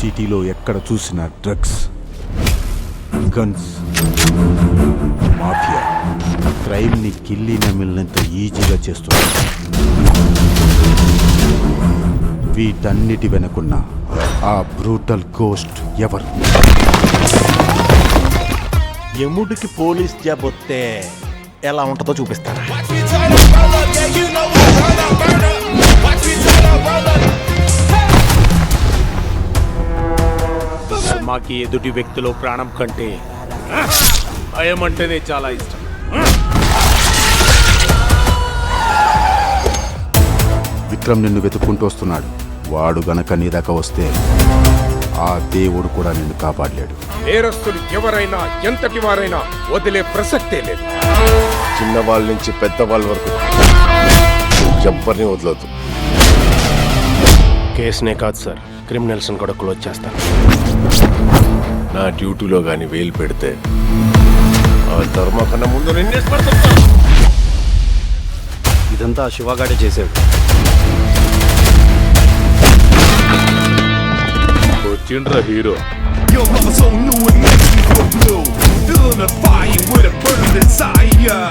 సిటీలో ఎక్కడ చూసినా డ్రగ్స్, గన్స్, మాఫియా క్రైమ్ని కిల్లి నమిలినంత ఈజీగా చేస్తున్నారు. వీటన్నిటి వెనుకున్న ఆ బ్రూటల్ గోస్ట్ ఎవరు? యముడికి పోలీస్ జాబ్ వస్తే ఎలా ఉంటుందో చూపిస్తారా? మాకి ఎదుటి వ్యక్తిలో ప్రాణం కంటే భయం అంటేనే చాలా ఇష్టం. విక్రమ్ నిన్ను వెతుక్కుంటూ వస్తున్నాడు. వాడు గనక నీ దాకా వస్తే ఆ దేవుడు కూడా నిన్ను కాపాడలేడు. నేరస్తులు ఎవరైనా ఎంతటి వారైనా వదిలే ప్రసక్తే లేదు. చిన్నవాళ్ళ నుంచి పెద్దవాళ్ళ వరకు ఎవ్వరిని వదలొద్దు. కేసునే కాదు సార్, క్రిమినల్స్ని కూడా క్లోజ్ చేస్తాను. నా డ్యూటీలో కానీ వేలు పెడితే ఆ ధర్మ కన్నా ముందు నిన్నే ఇదంతా శివగాడే చేశాడు. వచ్చిండ్రా hero. Your mama so new it makes me go blue. Feeling the fire with a burning desire.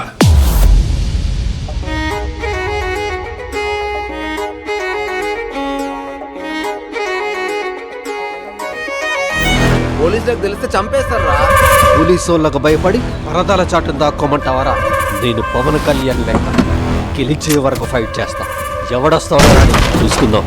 పోలీసులకు తెలిస్తే చంపేస్తారా? పోలీసు వాళ్ళకు భయపడి పరదాల చాటును దాక్కోమంటావరా? నేను పవన్ కళ్యాణ్ లెక్క గెలిచే వరకు ఫైట్ చేస్తా. ఎవడొస్తాడో అని చూసుకుందాం.